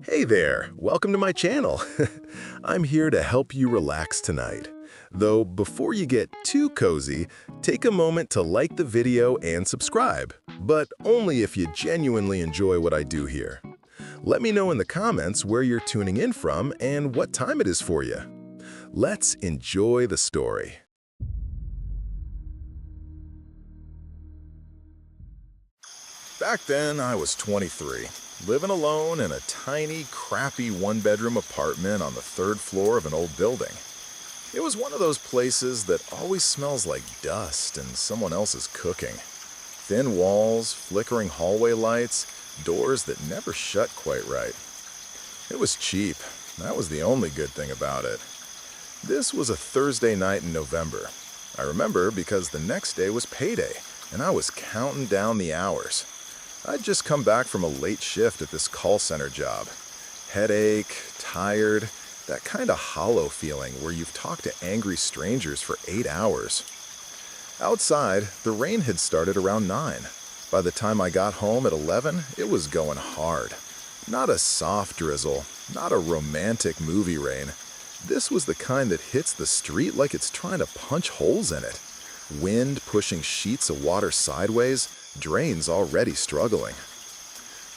Hey there, welcome to my channel. I'm here to help you relax tonight. Though before you get too cozy, take a moment to like the video and subscribe, but only if you genuinely enjoy what I do here. Let me know in the comments where you're tuning in from and what time it is for you. Let's enjoy the story. Back then, I was 23. Living alone in a tiny, crappy one-bedroom apartment on the third floor of an old building. It was one of those places that always smells like dust and someone else is cooking. Thin walls, flickering hallway lights, doors that never shut quite right. It was cheap. That was the only good thing about it. This was a Thursday night in November. I remember because the next day was payday, and I was counting down the hours. I'd just come back from a late shift at this call center job. Headache, tired, that kind of hollow feeling where you've talked to angry strangers for 8 hours. Outside, the rain had started around 9. By the time I got home at 11, it was going hard. Not a soft drizzle, not a romantic movie rain. This was the kind that hits the street like it's trying to punch holes in it. Wind pushing sheets of water sideways, drains already struggling.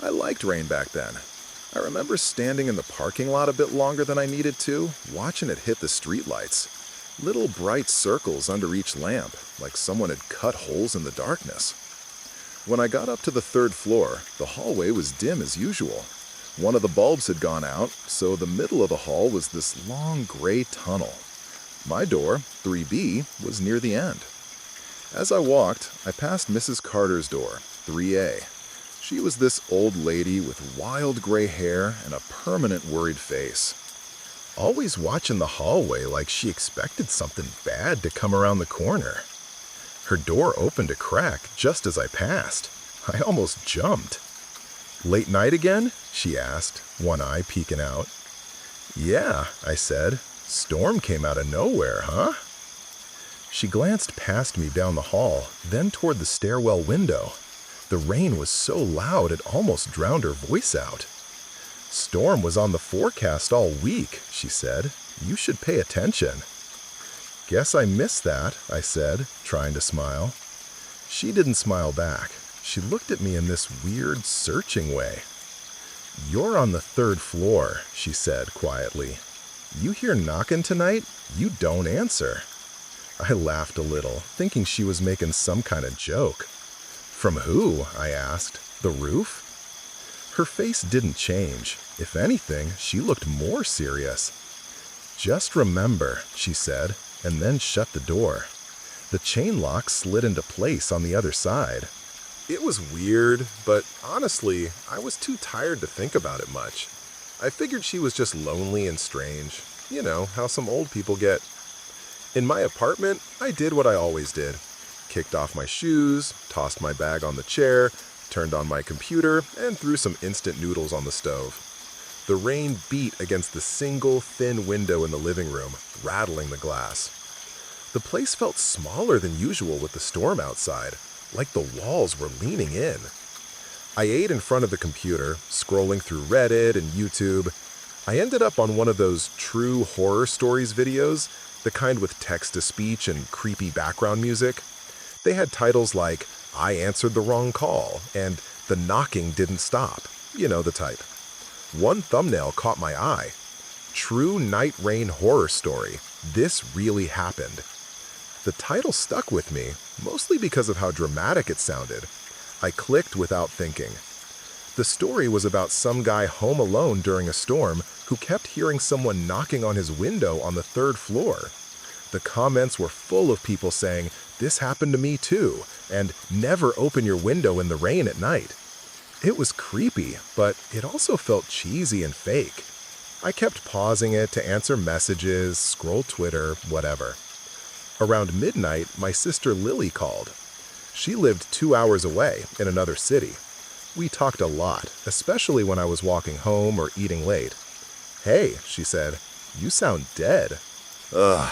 I liked rain back then. I remember standing in the parking lot a bit longer than I needed to, watching it hit the streetlights. Little bright circles under each lamp, like someone had cut holes in the darkness. When I got up to the third floor, the hallway was dim as usual. One of the bulbs had gone out, so the middle of the hall was this long gray tunnel. My door, 3B, was near the end. As I walked, I passed Mrs. Carter's door, 3A. She was this old lady with wild gray hair and a permanent worried face. Always watching the hallway like she expected something bad to come around the corner. Her door opened a crack just as I passed. I almost jumped. "Late night again?" she asked, one eye peeking out. "Yeah," I said. "Storm came out of nowhere, huh?" She glanced past me down the hall, then toward the stairwell window. The rain was so loud it almost drowned her voice out. "Storm was on the forecast all week," she said. "You should pay attention." "Guess I missed that," I said, trying to smile. She didn't smile back. She looked at me in this weird, searching way. "You're on the third floor," she said quietly. "You hear knocking tonight? You don't answer." I laughed a little, thinking she was making some kind of joke. "From who?" I asked. "The roof?" Her face didn't change. If anything, she looked more serious. "Just remember," she said, and then shut the door. The chain lock slid into place on the other side. It was weird, but honestly, I was too tired to think about it much. I figured she was just lonely and strange. You know, how some old people get. In my apartment, I did what I always did. Kicked off my shoes, tossed my bag on the chair, turned on my computer, and threw some instant noodles on the stove. The rain beat against the single thin window in the living room, rattling the glass. The place felt smaller than usual with the storm outside, like the walls were leaning in. I ate in front of the computer, scrolling through Reddit and YouTube. I ended up on one of those true horror stories videos, the kind with text-to-speech and creepy background music. They had titles like, "I Answered the Wrong Call," and "The Knocking Didn't Stop." You know the type. One thumbnail caught my eye. "True Night Rain Horror Story. This Really Happened." The title stuck with me, mostly because of how dramatic it sounded. I clicked without thinking. The story was about some guy home alone during a storm who kept hearing someone knocking on his window on the third floor. The comments were full of people saying, "This happened to me too," and "Never open your window in the rain at night." It was creepy, but it also felt cheesy and fake. I kept pausing it to answer messages, scroll Twitter, whatever. Around midnight, my sister Lily called. She lived 2 hours away in another city. We talked a lot, especially when I was walking home or eating late. "Hey," she said, "you sound dead." "Ugh,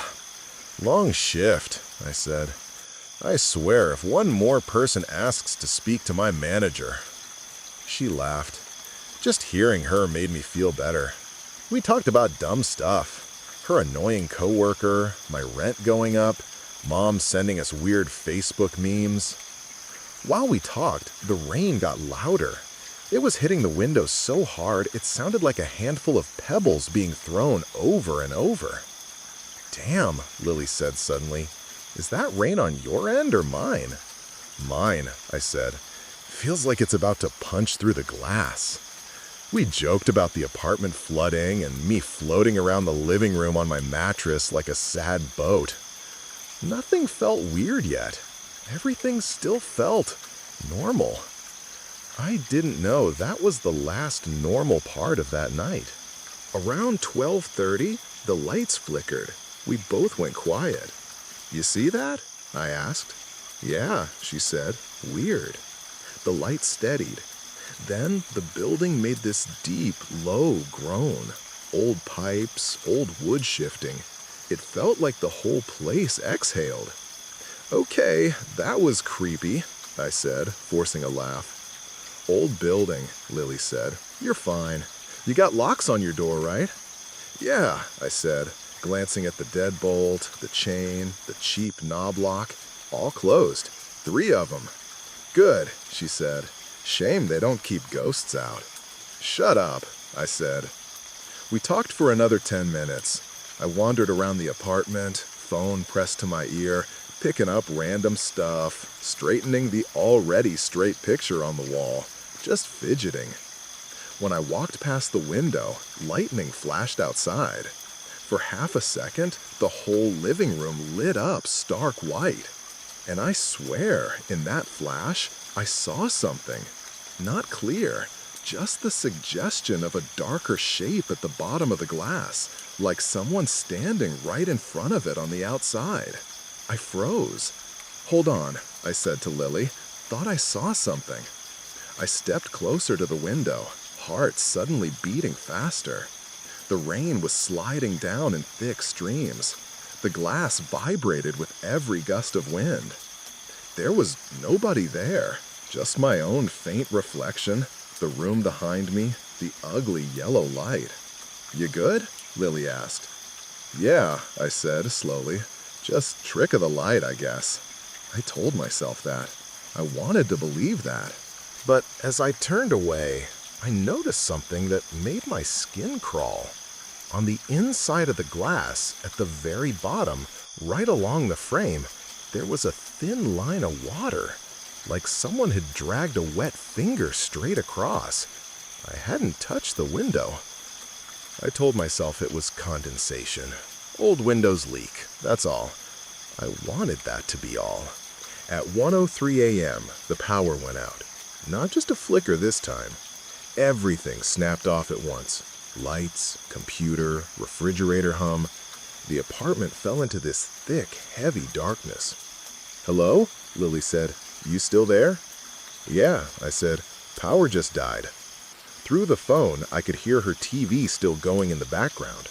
long shift," I said. "I swear if one more person asks to speak to my manager." She laughed. Just hearing her made me feel better. We talked about dumb stuff. Her annoying coworker, my rent going up, Mom sending us weird Facebook memes. While we talked, the rain got louder. It was hitting the windows so hard it sounded like a handful of pebbles being thrown over and over. "Damn," Lily said suddenly. "Is that rain on your end or mine?" "Mine," I said. "Feels like it's about to punch through the glass." We joked about the apartment flooding and me floating around the living room on my mattress like a sad boat. Nothing felt weird yet. Everything still felt normal. I didn't know that was the last normal part of that night. Around 12:30, the lights flickered. We both went quiet. "You see that?" I asked. "Yeah," she said. "Weird." The lights steadied. Then the building made this deep, low groan. Old pipes, old wood shifting. It felt like the whole place exhaled. "Okay, that was creepy," I said, forcing a laugh. "Old building," Lily said. "You're fine. You got locks on your door, right?" "Yeah," I said, glancing at the deadbolt, the chain, the cheap knob lock, all closed. 3 of them. "Good," she said. "Shame they don't keep ghosts out." "Shut up," I said. We talked for another 10 minutes. I wandered around the apartment, phone pressed to my ear, picking up random stuff, straightening the already straight picture on the wall, just fidgeting. When I walked past the window, lightning flashed outside. For half a second, the whole living room lit up stark white. And I swear, in that flash, I saw something. Not clear, just the suggestion of a darker shape at the bottom of the glass, like someone standing right in front of it on the outside. I froze. "Hold on," I said to Lily. "Thought I saw something." I stepped closer to the window, heart suddenly beating faster. The rain was sliding down in thick streams. The glass vibrated with every gust of wind. There was nobody there, just my own faint reflection, the room behind me, the ugly yellow light. "You good?" Lily asked. "Yeah," I said slowly. "Just trick of the light, I guess." I told myself that. I wanted to believe that. But as I turned away, I noticed something that made my skin crawl. On the inside of the glass, at the very bottom, right along the frame, there was a thin line of water, like someone had dragged a wet finger straight across. I hadn't touched the window. I told myself it was condensation. Old windows leak, that's all. I wanted that to be all. At 1:03 a.m., the power went out. Not just a flicker this time. Everything snapped off at once. Lights, computer, refrigerator hum. The apartment fell into this thick, heavy darkness. "Hello?" Lily said. "You still there?" "Yeah," I said. "Power just died." Through the phone, I could hear her TV still going in the background.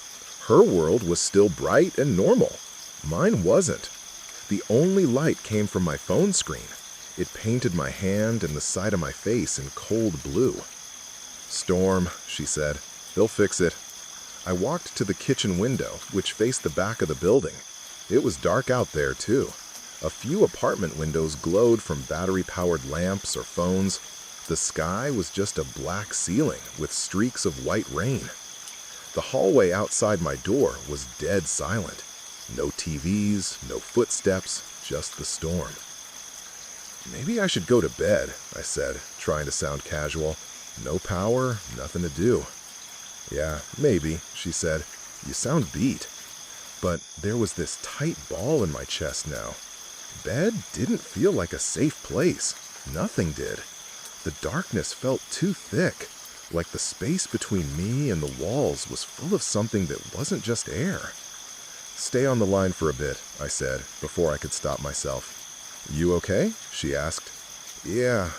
Her world was still bright and normal. Mine wasn't. The only light came from my phone screen. It painted my hand and the side of my face in cold blue. "Storm," she said. "They'll fix it." I walked to the kitchen window, which faced the back of the building. It was dark out there, too. A few apartment windows glowed from battery-powered lamps or phones. The sky was just a black ceiling with streaks of white rain. The hallway outside my door was dead silent. No TVs, no footsteps, just the storm. "Maybe I should go to bed," I said, trying to sound casual. "No power, nothing to do." "Yeah, maybe," she said. "You sound beat." But there was this tight ball in my chest now. Bed didn't feel like a safe place. Nothing did. The darkness felt too thick, like the space between me and the walls was full of something that wasn't just air. "Stay on the line for a bit," I said, before I could stop myself. "You okay?" she asked. "Yeah,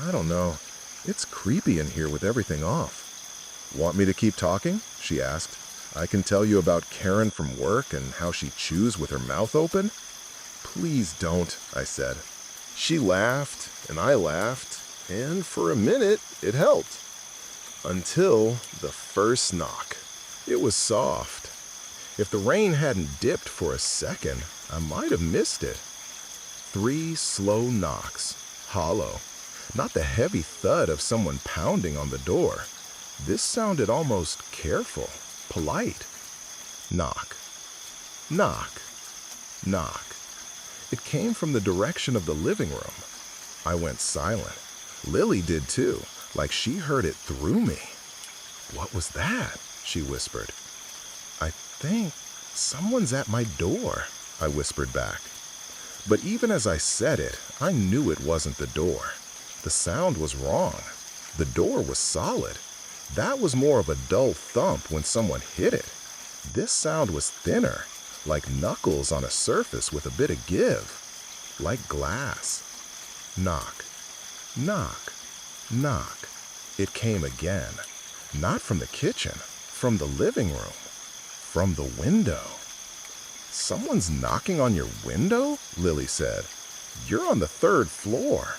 I don't know. It's creepy in here with everything off." "Want me to keep talking?" she asked. "I can tell you about Karen from work and how she chews with her mouth open." "Please don't," I said. She laughed, and I laughed, and for a minute it helped. Until the first knock. It was soft. If the rain hadn't dipped for a second, I might have missed it. 3 slow knocks, hollow. Not the heavy thud of someone pounding on the door. This sounded almost careful, polite. Knock. Knock. Knock. It came from the direction of the living room. I went silent. Lily did too, like she heard it through me. "What was that?" she whispered. "I think someone's at my door," I whispered back. But even as I said it, I knew it wasn't the door. The sound was wrong. The door was solid. That was more of a dull thump when someone hit it. This sound was thinner, like knuckles on a surface with a bit of give, like glass. Knock, knock, knock. It came again, not from the kitchen, from the living room, from the window. "Someone's knocking on your window?" Lily said. "You're on the 3rd floor."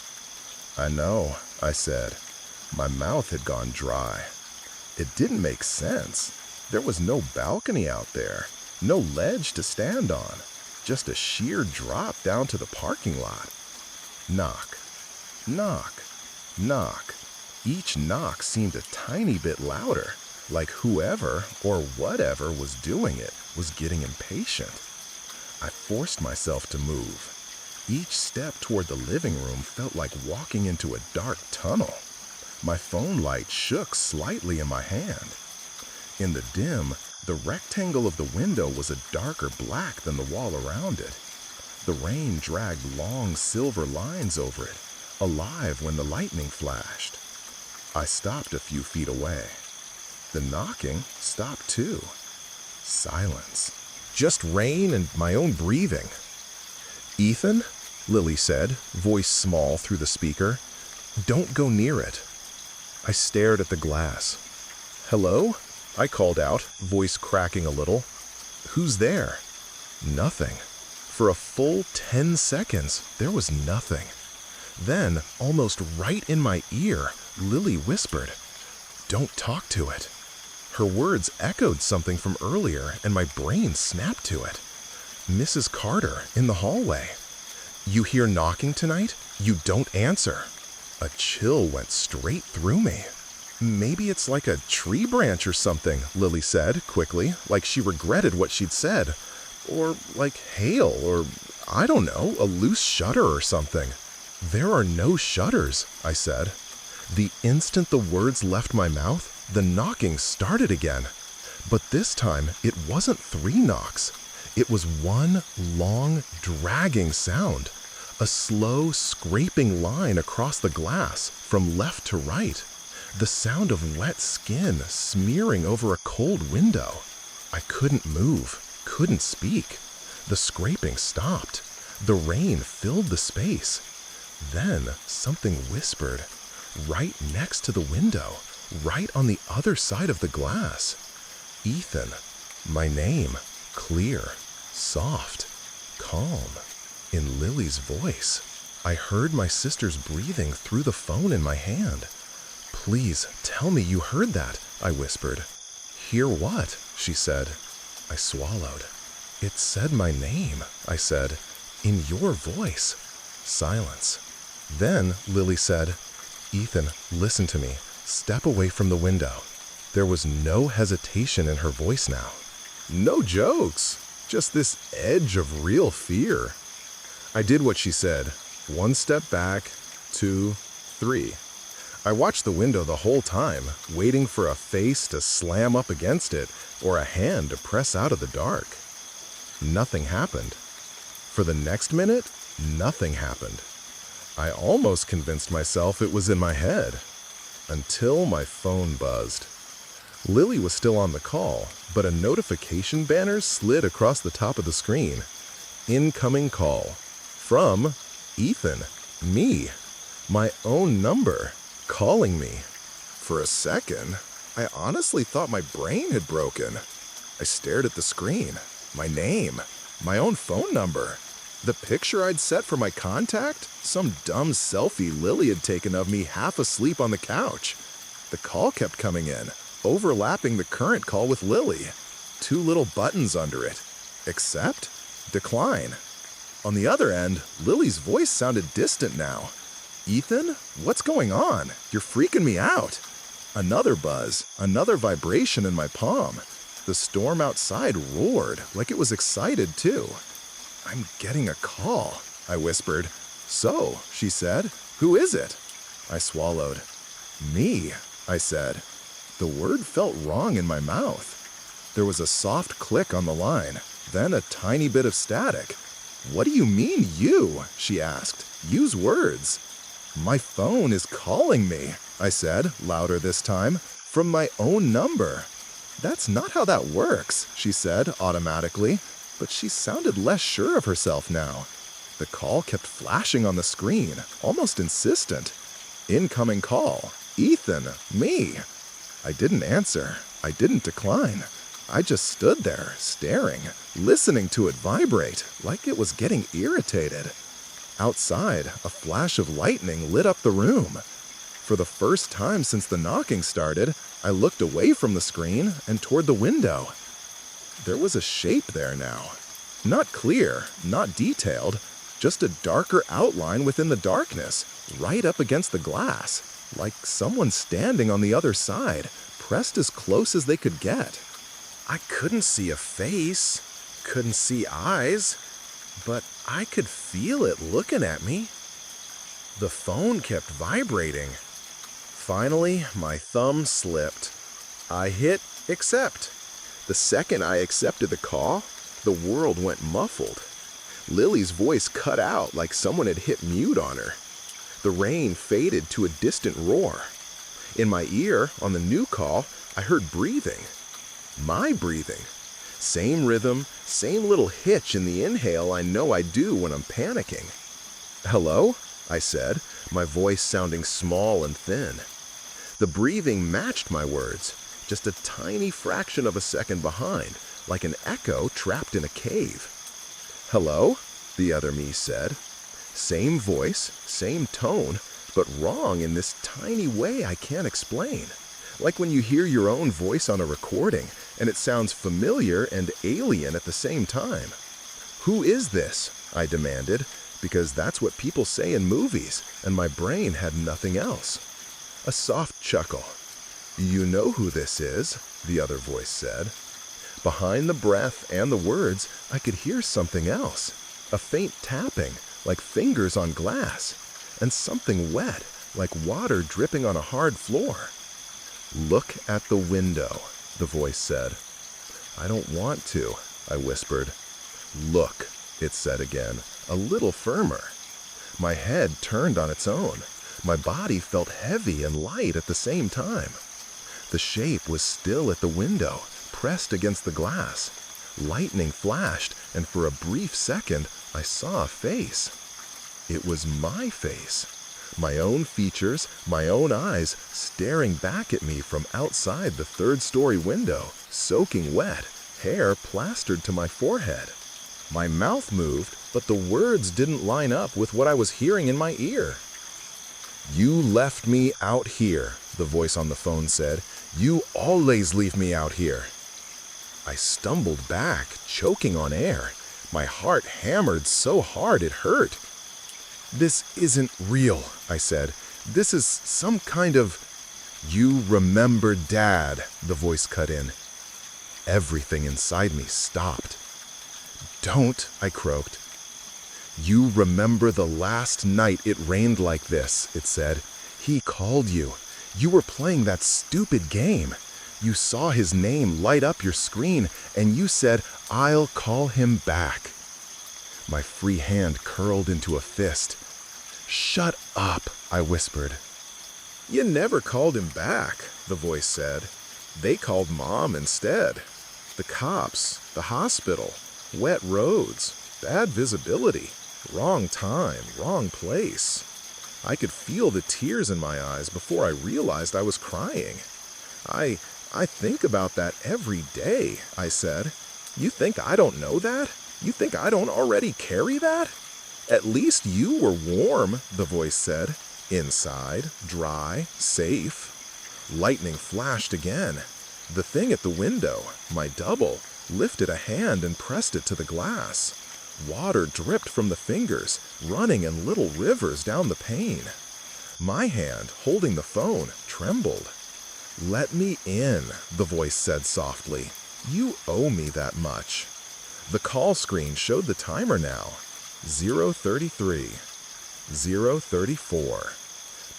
"I know," I said. My mouth had gone dry. It didn't make sense. There was no balcony out there, no ledge to stand on, just a sheer drop down to the parking lot. Knock, knock, knock. Each knock seemed a tiny bit louder, like whoever or whatever was doing it was getting impatient. I forced myself to move. Each step toward the living room felt like walking into a dark tunnel. My phone light shook slightly in my hand. In the dim, the rectangle of the window was a darker black than the wall around it. The rain dragged long silver lines over it, alive when the lightning flashed. I stopped a few feet away. The knocking stopped too. Silence. Just rain and my own breathing. "Ethan," Lily said, voice small through the speaker, "don't go near it." I stared at the glass. "Hello?" I called out, voice cracking a little. "Who's there?" Nothing. For a full 10 seconds, there was nothing. Then, almost right in my ear, Lily whispered, "Don't talk to it." Her words echoed something from earlier, and my brain snapped to it. Mrs. Carter in the hallway. "You hear knocking tonight? You don't answer." A chill went straight through me. "Maybe it's like a tree branch or something," Lily said quickly, like she regretted what she'd said. "Or like hail, or I don't know, a loose shutter or something." "There are no shutters," I said. The instant the words left my mouth, the knocking started again. But this time, it wasn't 3 knocks. It was one long, dragging sound. A slow, scraping line across the glass, from left to right. The sound of wet skin smearing over a cold window. I couldn't move, couldn't speak. The scraping stopped. The rain filled the space. Then something whispered, right next to the window, right on the other side of the glass. "Ethan." My name, clear, soft, calm. In Lily's voice, I heard my sister's breathing through the phone in my hand. "Please, tell me you heard that," I whispered. "Hear what?" she said. I swallowed. "It said my name," I said, "in your voice." Silence. Then Lily said, "Ethan, listen to me. Step away from the window." There was no hesitation in her voice now. No jokes, just this edge of real fear. I did what she said. 1 step back, 2, 3. I watched the window the whole time, waiting for a face to slam up against it or a hand to press out of the dark. Nothing happened. For the next minute, nothing happened. I almost convinced myself it was in my head. Until my phone buzzed. Lily was still on the call, but a notification banner slid across the top of the screen. Incoming call. From Ethan. Me. My own number. Calling me. For a second, I honestly thought my brain had broken. I stared at the screen. My name. My own phone number. The picture I'd set for my contact? Some dumb selfie Lily had taken of me half asleep on the couch. The call kept coming in, overlapping the current call with Lily. 2 little buttons under it. Accept? Decline. On the other end, Lily's voice sounded distant now. Ethan? What's going on? You're freaking me out. Another buzz, another vibration in my palm. The storm outside roared like it was excited too. I'm getting a call, I whispered. So, she said, who is it? I swallowed. Me, I said. The word felt wrong in my mouth. There was a soft click on the line, then a tiny bit of static. What do you mean, you? She asked. Use words. My phone is calling me, I said, louder this time, from my own number. That's not how that works, she said automatically, but she sounded less sure of herself now. The call kept flashing on the screen, almost insistent. Incoming call. Ethan, me. I didn't answer. I didn't decline. I just stood there, staring, listening to it vibrate, like it was getting irritated. Outside, a flash of lightning lit up the room. For the first time since the knocking started, I looked away from the screen and toward the window. There was a shape there now. Not clear, not detailed, just a darker outline within the darkness, right up against the glass, like someone standing on the other side, pressed as close as they could get. I couldn't see a face, couldn't see eyes, but I could feel it looking at me. The phone kept vibrating. Finally, my thumb slipped. I hit accept. The second I accepted the call, the world went muffled. Lily's voice cut out like someone had hit mute on her. The rain faded to a distant roar. In my ear, on the new call, I heard breathing. My breathing. Same rhythm, same little hitch in the inhale I know I do when I'm panicking. Hello? I said, my voice sounding small and thin. The breathing matched my words, just a tiny fraction of a second behind, like an echo trapped in a cave. Hello? The other me said. Same voice, same tone, but wrong in this tiny way I can't explain. Like when you hear your own voice on a recording, and it sounds familiar and alien at the same time. Who is this? I demanded, because that's what people say in movies, and my brain had nothing else. A soft chuckle. You know who this is, the other voice said. Behind the breath and the words, I could hear something else. A faint tapping, like fingers on glass, and something wet, like water dripping on a hard floor. Look at the window, the voice said. I don't want to, I whispered. Look, it said again, a little firmer. My head turned on its own. My body felt heavy and light at the same time. The shape was still at the window, pressed against the glass. Lightning flashed, and for a brief second, I saw a face. It was my face. My own features, my own eyes, staring back at me from outside the third-story window, soaking wet, hair plastered to my forehead. My mouth moved, but the words didn't line up with what I was hearing in my ear. You left me out here, the voice on the phone said. You always leave me out here. I stumbled back, choking on air. My heart hammered so hard it hurt. This isn't real, I said. This is some kind of... You remember Dad, the voice cut in. Everything inside me stopped. Don't, I croaked. You remember the last night it rained like this, it said. He called you. You were playing that stupid game. You saw his name light up your screen, and you said, I'll call him back. My free hand curled into a fist. Shut up, I whispered. You never called him back, the voice said. They called Mom instead. The cops, the hospital, wet roads, bad visibility, wrong time, wrong place. I could feel the tears in my eyes before I realized I was crying. I think about that every day, I said. You think I don't know that? You think I don't already carry that? At least you were warm, the voice said. Inside, dry, safe. Lightning flashed again. The thing at the window, my double, lifted a hand and pressed it to the glass. Water dripped from the fingers, running in little rivers down the pane. My hand, holding the phone, trembled. "Let me in," the voice said softly. "You owe me that much." The call screen showed the timer now. 0:33, 0:34.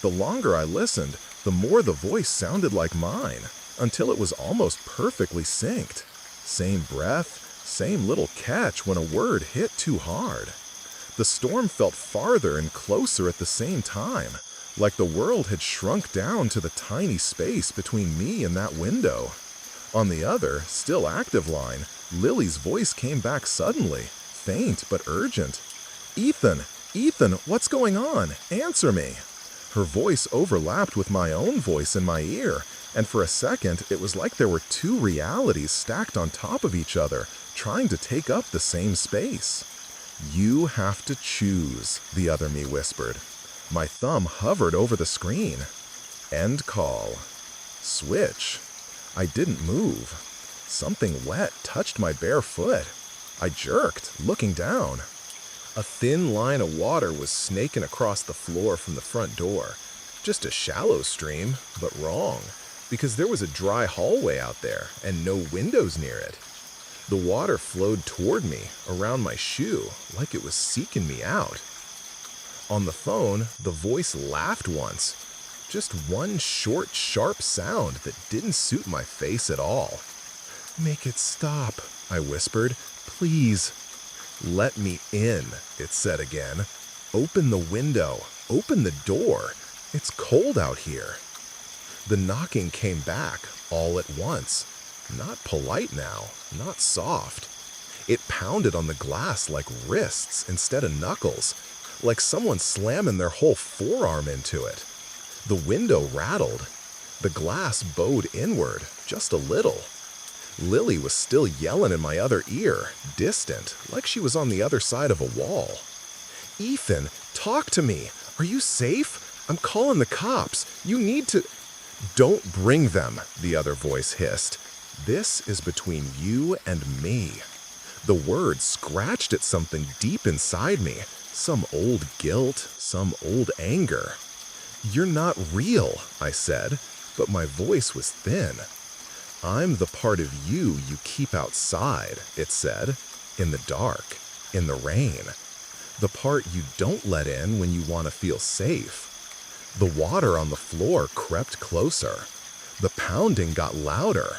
The longer I listened, the more the voice sounded like mine, until it was almost perfectly synced. Same breath, same little catch when a word hit too hard. The storm felt farther and closer at the same time, like the world had shrunk down to the tiny space between me and that window. On the other, still active line, Lily's voice came back suddenly, faint but urgent. "Ethan, Ethan, what's going on? Answer me." Her voice overlapped with my own voice in my ear, and for a second it was like there were two realities stacked on top of each other, trying to take up the same space. "You have to choose," the other me whispered. My thumb hovered over the screen. End call. Switch. I didn't move. Something wet touched my bare foot. I jerked, looking down. A thin line of water was snaking across the floor from the front door. Just a shallow stream, but wrong, because there was a dry hallway out there and no windows near it. The water flowed toward me, around my shoe, like it was seeking me out. On the phone, the voice laughed once. Just one short, sharp sound that didn't suit my face at all. "Make it stop," I whispered. "Please." "Let me in," it said again. "Open the window. Open the door. It's cold out here." The knocking came back, all at once. Not polite now, not soft. It pounded on the glass like wrists instead of knuckles, like someone slamming their whole forearm into it. The window rattled. The glass bowed inward, just a little. Lily was still yelling in my other ear, distant, like she was on the other side of a wall. "Ethan, talk to me. Are you safe? I'm calling the cops. You need to—" "Don't bring them," the other voice hissed. "This is between you and me." The word scratched at something deep inside me, some old guilt, some old anger. "You're not real," I said, but my voice was thin. "I'm the part of you keep outside," it said, "in the dark, in the rain. The part you don't let in when you want to feel safe." The water on the floor crept closer. The pounding got louder.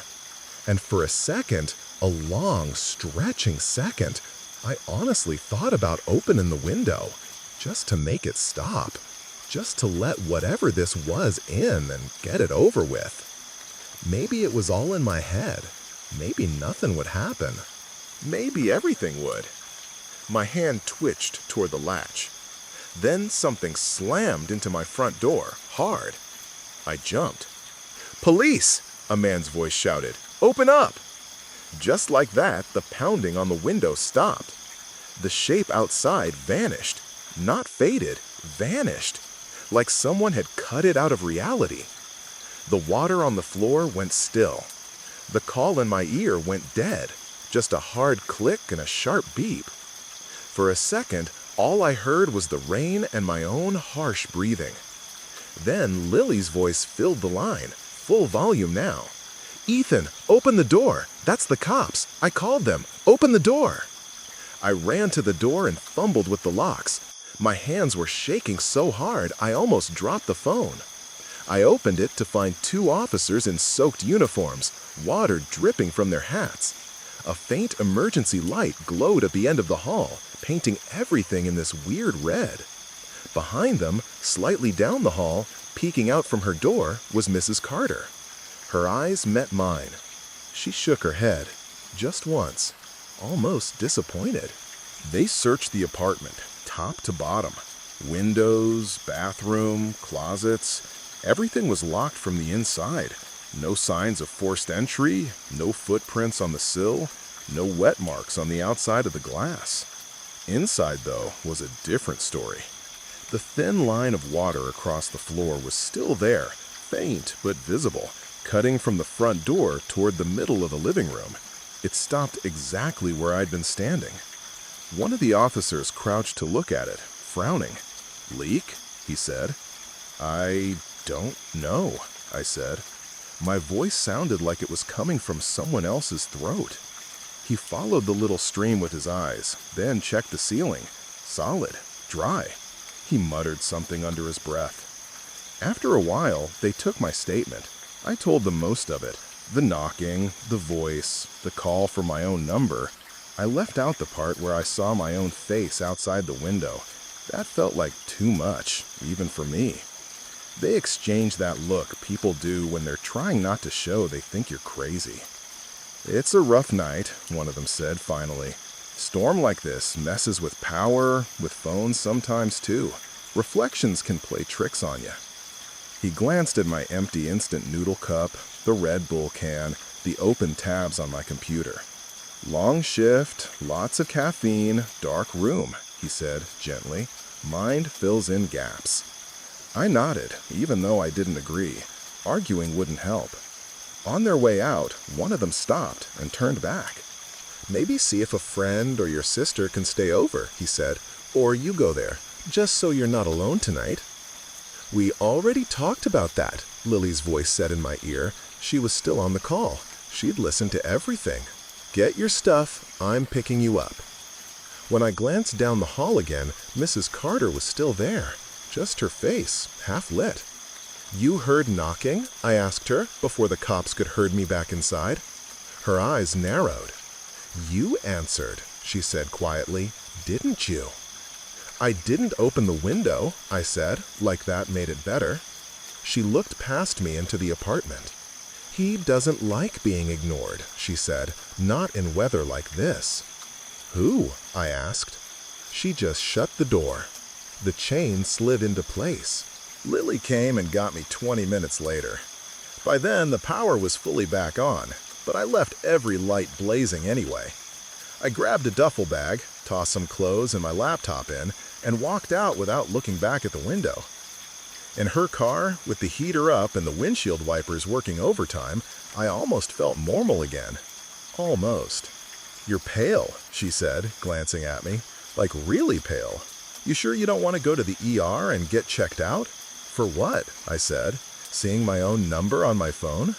And for a second, a long, stretching second, I honestly thought about opening the window, just to make it stop, just to let whatever this was in and get it over with. Maybe it was all in my head. Maybe nothing would happen. Maybe everything would. My hand twitched toward the latch. Then something slammed into my front door, hard. I jumped. "Police!" a man's voice shouted. "Open up!" Just like that, the pounding on the window stopped. The shape outside vanished. Not faded, vanished. Like someone had cut it out of reality. The water on the floor went still. The call in my ear went dead. Just a hard click and a sharp beep. For a second, all I heard was the rain and my own harsh breathing. Then Lily's voice filled the line, full volume now. "Ethan, open the door. That's the cops. I called them. Open the door." I ran to the door and fumbled with the locks. My hands were shaking so hard I almost dropped the phone. I opened it to find two officers in soaked uniforms, water dripping from their hats. A faint emergency light glowed at the end of the hall, painting everything in this weird red. Behind them, slightly down the hall, peeking out from her door, was Mrs. Carter. Her eyes met mine. She shook her head, just once, almost disappointed. They searched the apartment, top to bottom. Windows, bathroom, closets, everything was locked from the inside. No signs of forced entry, no footprints on the sill, no wet marks on the outside of the glass. Inside, though, was a different story. The thin line of water across the floor was still there, faint but visible, cutting from the front door toward the middle of the living room. It stopped exactly where I'd been standing. One of the officers crouched to look at it, frowning. "Leak?" he said. "I don't know," I said. My voice sounded like it was coming from someone else's throat. He followed the little stream with his eyes, then checked the ceiling. Solid, dry. He muttered something under his breath. After a while, they took my statement. I told them most of it. The knocking, the voice, the call for my own number. I left out the part where I saw my own face outside the window. That felt like too much, even for me. They exchanged that look people do when they're trying not to show they think you're crazy. "It's a rough night," one of them said finally. "Storm like this messes with power, with phones sometimes too. Reflections can play tricks on you." He glanced at my empty instant noodle cup, the Red Bull can, the open tabs on my computer. "Long shift, lots of caffeine, dark room," he said gently. "Mind fills in gaps." I nodded, even though I didn't agree. Arguing wouldn't help. On their way out, one of them stopped and turned back. "Maybe see if a friend or your sister can stay over," he said. "Or you go there, just so you're not alone tonight." "We already talked about that," Lily's voice said in my ear. She was still on the call. She'd listened to everything. "Get your stuff, I'm picking you up." When I glanced down the hall again, Mrs. Carter was still there, just her face, half lit. "You heard knocking?" I asked her, before the cops could herd me back inside. Her eyes narrowed. "You answered," she said quietly, "didn't you?" "I didn't open the window," I said, like that made it better. She looked past me into the apartment. "He doesn't like being ignored," she said, "not in weather like this." "Who?" I asked. She just shut the door. The chain slid into place. Lily came and got me 20 minutes later. By then, the power was fully back on, but I left every light blazing anyway. I grabbed a duffel bag, tossed some clothes and my laptop in, and walked out without looking back at the window. In her car, with the heater up and the windshield wipers working overtime, I almost felt normal again. Almost. "You're pale," she said, glancing at me. "Like really pale. You sure you don't want to go to the ER and get checked out?" "For what?" I said, seeing my own number on my phone.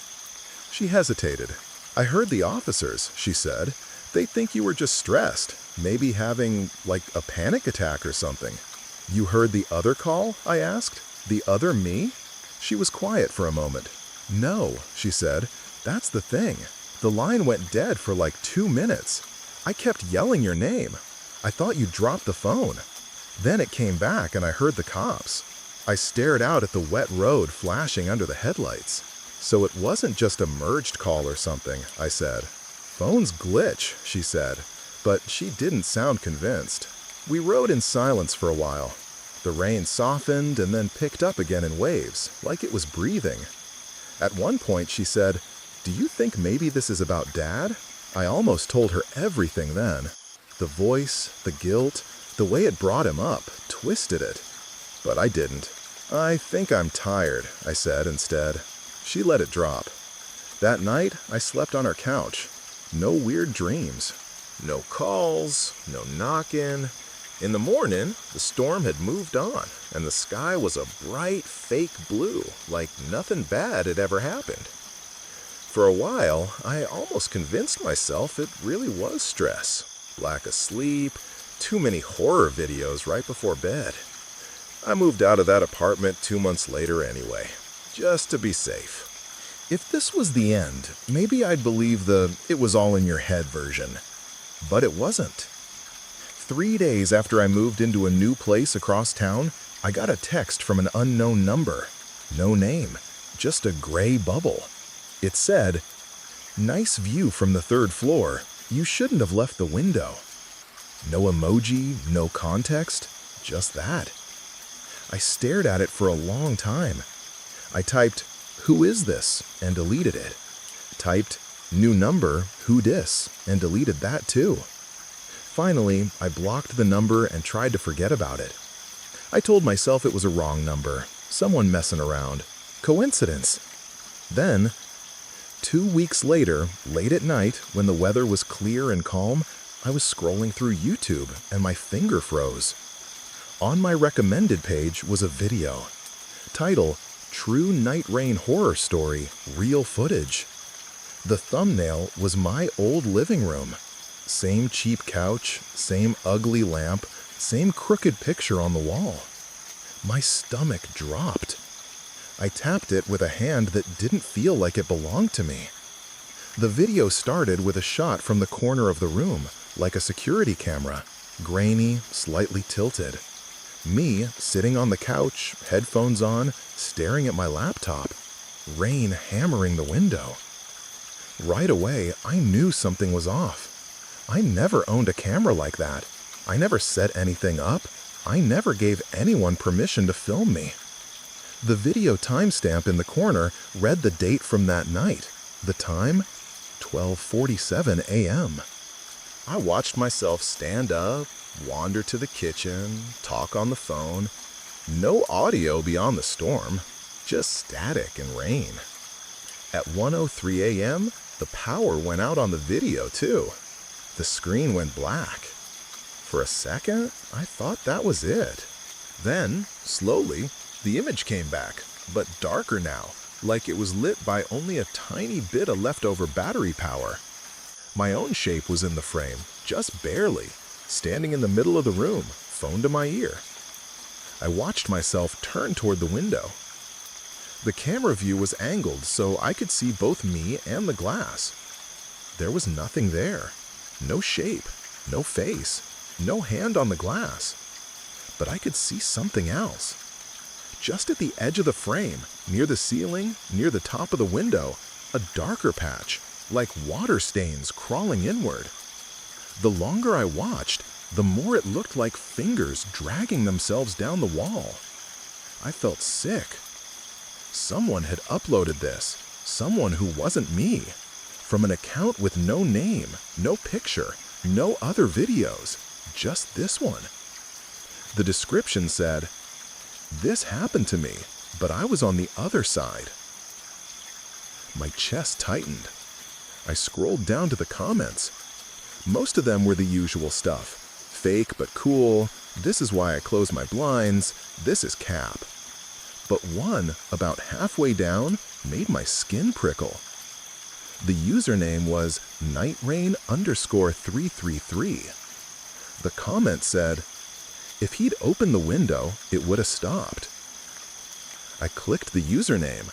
She hesitated. "I heard the officers," she said. "They think you were just stressed, maybe having, like, a panic attack or something." "You heard the other call?" I asked. "The other me?" She was quiet for a moment. "No," she said. "That's the thing. The line went dead for like 2 minutes. I kept yelling your name. I thought you dropped the phone. Then it came back and I heard the cops. I stared out at the wet road flashing under the headlights. So it wasn't just a merged call or something," I said. "Phones glitch," she said, but she didn't sound convinced. We rode in silence for a while. The rain softened and then picked up again in waves, like it was breathing. At one point she said, "Do you think maybe this is about Dad?" I almost told her everything then. The voice, the guilt, the way it brought him up, twisted it. But I didn't. "I think I'm tired," I said instead. She let it drop. That night, I slept on her couch. No weird dreams. No calls, no knocking. In the morning, the storm had moved on, and the sky was a bright, fake blue, like nothing bad had ever happened. For a while, I almost convinced myself it really was stress. Lack of sleep, too many horror videos right before bed. I moved out of that apartment 2 months later anyway, just to be safe. If this was the end, maybe I'd believe the "it was all in your head" version. But it wasn't. 3 days after I moved into a new place across town, I got a text from an unknown number. No name, just a gray bubble. It said, "Nice view from the 3rd floor. You shouldn't have left the window." No emoji, no context, just that. I stared at it for a long time. I typed, "Who is this?" and deleted it. Typed, "New number, who dis?" and deleted that too. Finally, I blocked the number and tried to forget about it. I told myself it was a wrong number, someone messing around. Coincidence. Then, 2 weeks later, late at night, when the weather was clear and calm, I was scrolling through YouTube and my finger froze. On my recommended page was a video. Title, True Night Rain Horror Story, Real Footage. The thumbnail was my old living room. Same cheap couch, same ugly lamp, same crooked picture on the wall. My stomach dropped. I tapped it with a hand that didn't feel like it belonged to me. The video started with a shot from the corner of the room, like a security camera, grainy, slightly tilted. Me, sitting on the couch, headphones on, staring at my laptop. Rain hammering the window. Right away, I knew something was off. I never owned a camera like that. I never set anything up. I never gave anyone permission to film me. The video timestamp in the corner read the date from that night. The time? 12:47 a.m. I watched myself stand up, wander to the kitchen, talk on the phone. No audio beyond the storm, just static and rain. At 1:03 a.m., the power went out on the video too. The screen went black. For a second, I thought that was it. Then, slowly, the image came back, but darker now, like it was lit by only a tiny bit of leftover battery power. My own shape was in the frame, just barely, standing in the middle of the room, phone to my ear. I watched myself turn toward the window. The camera view was angled so I could see both me and the glass. There was nothing there. No shape, no face, no hand on the glass. But I could see something else. Just at the edge of the frame, near the ceiling, near the top of the window, a darker patch, like water stains crawling inward. The longer I watched, the more it looked like fingers dragging themselves down the wall. I felt sick. Someone had uploaded this, someone who wasn't me, from an account with no name, no picture, no other videos, just this one. The description said, "This happened to me, but I was on the other side." My chest tightened. I scrolled down to the comments. Most of them were the usual stuff. Fake but cool, this is why I close my blinds, this is cap. But one, about halfway down, made my skin prickle. The username was nightrain_333. The comment said, if he'd opened the window, it would have stopped. I clicked the username.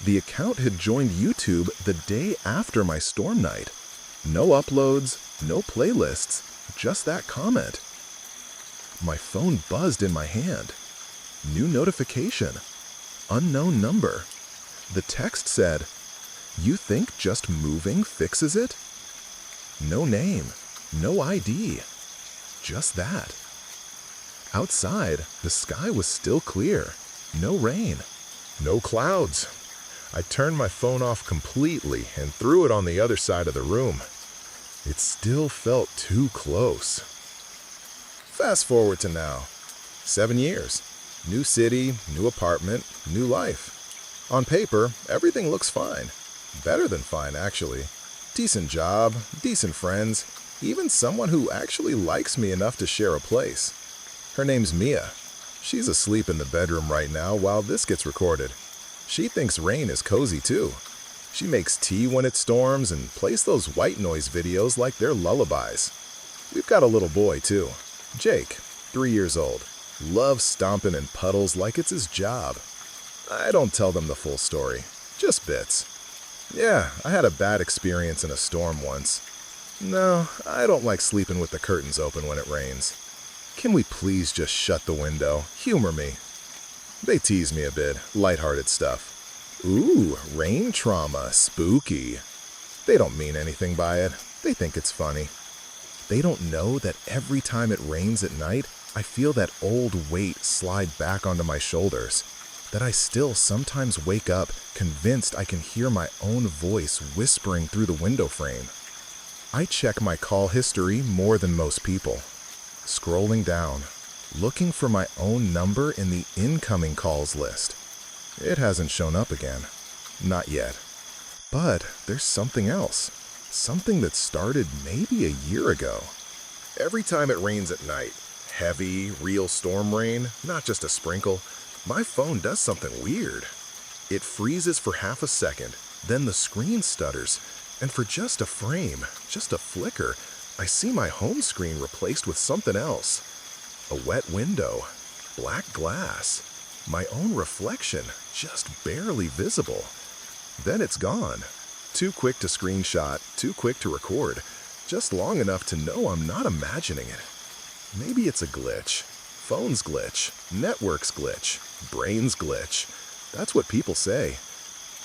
The account had joined YouTube the day after my storm night. No uploads, no playlists, just that comment. My phone buzzed in my hand. New notification. Unknown number. The text said, "You think just moving fixes it?" No name, no ID. Just that. Outside, the sky was still clear. No rain. No clouds. I turned my phone off completely and threw it on the other side of the room. It still felt too close. Fast forward to now. 7 years. New city, new apartment, new life. On paper, everything looks fine. Better than fine, actually. Decent job, decent friends, even someone who actually likes me enough to share a place. Her name's Mia. She's asleep in the bedroom right now while this gets recorded. She thinks rain is cozy too. She makes tea when it storms and plays those white noise videos like they're lullabies. We've got a little boy too. Jake, 3 years old. Loves stomping in puddles like it's his job. I don't tell them the full story, just bits. Yeah, I had a bad experience in a storm once. No, I don't like sleeping with the curtains open when it rains. Can we please just shut the window? Humor me. They tease me a bit, lighthearted stuff. Ooh, rain trauma, spooky. They don't mean anything by it. They think it's funny. They don't know that every time it rains at night, I feel that old weight slide back onto my shoulders. That I still sometimes wake up convinced I can hear my own voice whispering through the window frame. I check my call history more than most people. Scrolling down, looking for my own number in the incoming calls list. It hasn't shown up again. Not yet. But there's something else. Something that started maybe a year ago. Every time it rains at night, heavy, real storm rain, not just a sprinkle, my phone does something weird. It freezes for half a second, then the screen stutters, and for just a frame, just a flicker, I see my home screen replaced with something else. A wet window, black glass, my own reflection, just barely visible. Then it's gone. Too quick to screenshot, too quick to record, just long enough to know I'm not imagining it. Maybe it's a glitch. Phone's glitch, network's glitch, brain's glitch. That's what people say.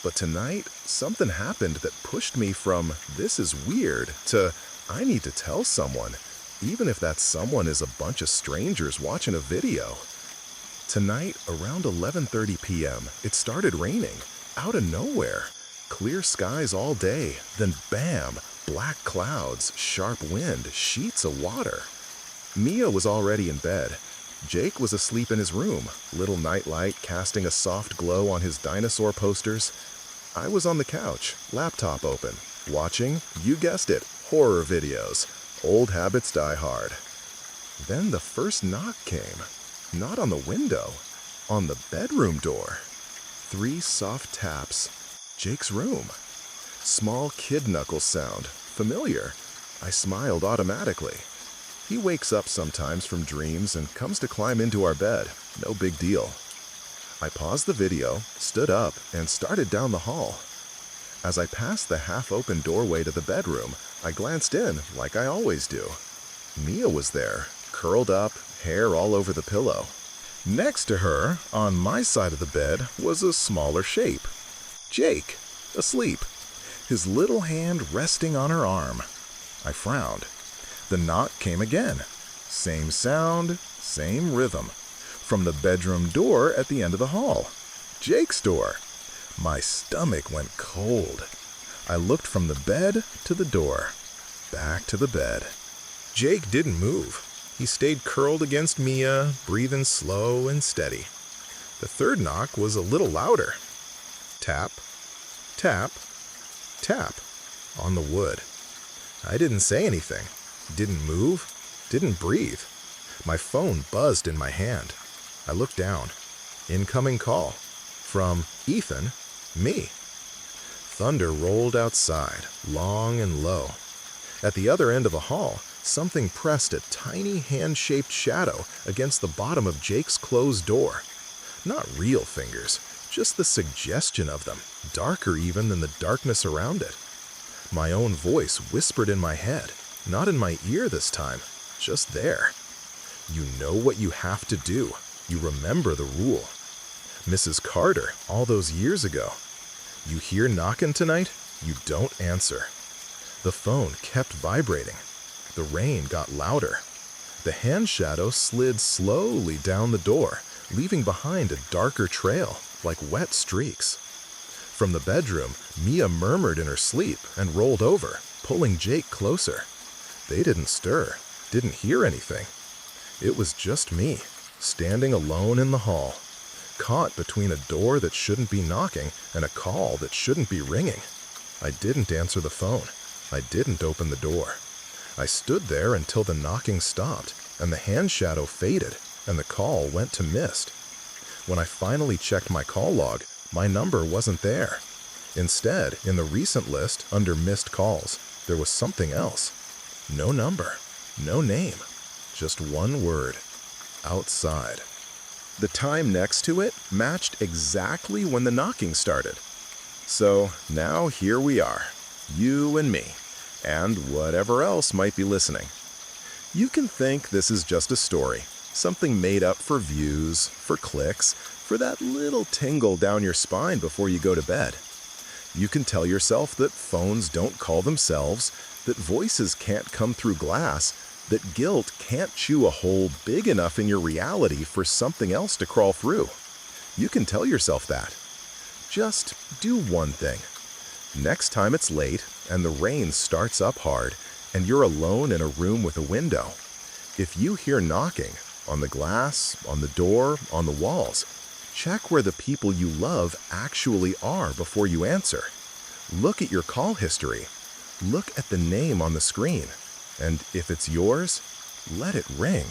But tonight, something happened that pushed me from this is weird to I need to tell someone, even if that someone is a bunch of strangers watching a video. Tonight, around 11:30 p.m., it started raining, out of nowhere. Clear skies all day, then bam, black clouds, sharp wind, sheets of water. Mia was already in bed. Jake was asleep in his room, little nightlight casting a soft glow on his dinosaur posters. I was on the couch, laptop open, watching, you guessed it, horror videos. Old habits die hard. Then the first knock came. Not on the window, on the bedroom door. 3 soft taps. Jake's room. Small kid knuckles sound. Familiar. I smiled automatically. He wakes up sometimes from dreams and comes to climb into our bed. No big deal. I paused the video, stood up, and started down the hall. As I passed the half-open doorway to the bedroom, I glanced in like I always do. Mia was there, curled up, hair all over the pillow. Next to her, on my side of the bed, was a smaller shape. Jake, asleep, his little hand resting on her arm. I frowned. The knock came again. Same sound, same rhythm. From the bedroom door at the end of the hall. Jake's door. My stomach went cold. I looked from the bed to the door. Back to the bed. Jake didn't move. He stayed curled against Mia, breathing slow and steady. The third knock was a little louder. Tap, tap, tap on the wood. I didn't say anything. Didn't move. Didn't breathe. My phone buzzed in my hand. I looked down. Incoming call. From Ethan, me. Thunder rolled outside, long and low. At the other end of the hall, something pressed a tiny hand-shaped shadow against the bottom of Jake's closed door. Not real fingers, just the suggestion of them, darker even than the darkness around it. My own voice whispered in my head, not in my ear this time, just there. You know what you have to do. You remember the rule. Mrs. Carter, all those years ago. You hear knocking tonight? You don't answer. The phone kept vibrating. The rain got louder. The hand shadow slid slowly down the door, leaving behind a darker trail, like wet streaks. From the bedroom, Mia murmured in her sleep and rolled over, pulling Jake closer. They didn't stir, didn't hear anything. It was just me, standing alone in the hall, caught between a door that shouldn't be knocking and a call that shouldn't be ringing. I didn't answer the phone. I didn't open the door. I stood there until the knocking stopped, and the hand shadow faded, and the call went to mist. When I finally checked my call log, my number wasn't there. Instead, in the recent list, under missed calls, there was something else. No number, no name, just one word. Outside. The time next to it matched exactly when the knocking started. So now here we are, you and me, and whatever else might be listening. You can think this is just a story, something made up for views, for clicks, for that little tingle down your spine before you go to bed. You can tell yourself that phones don't call themselves, that voices can't come through glass, that guilt can't chew a hole big enough in your reality for something else to crawl through. You can tell yourself that. Just do one thing. Next time it's late and the rain starts up hard and you're alone in a room with a window, if you hear knocking on the glass, on the door, on the walls, Check where the people you love actually are before you answer. Look at your call history. Look at the name on the screen. And if it's yours, let it ring.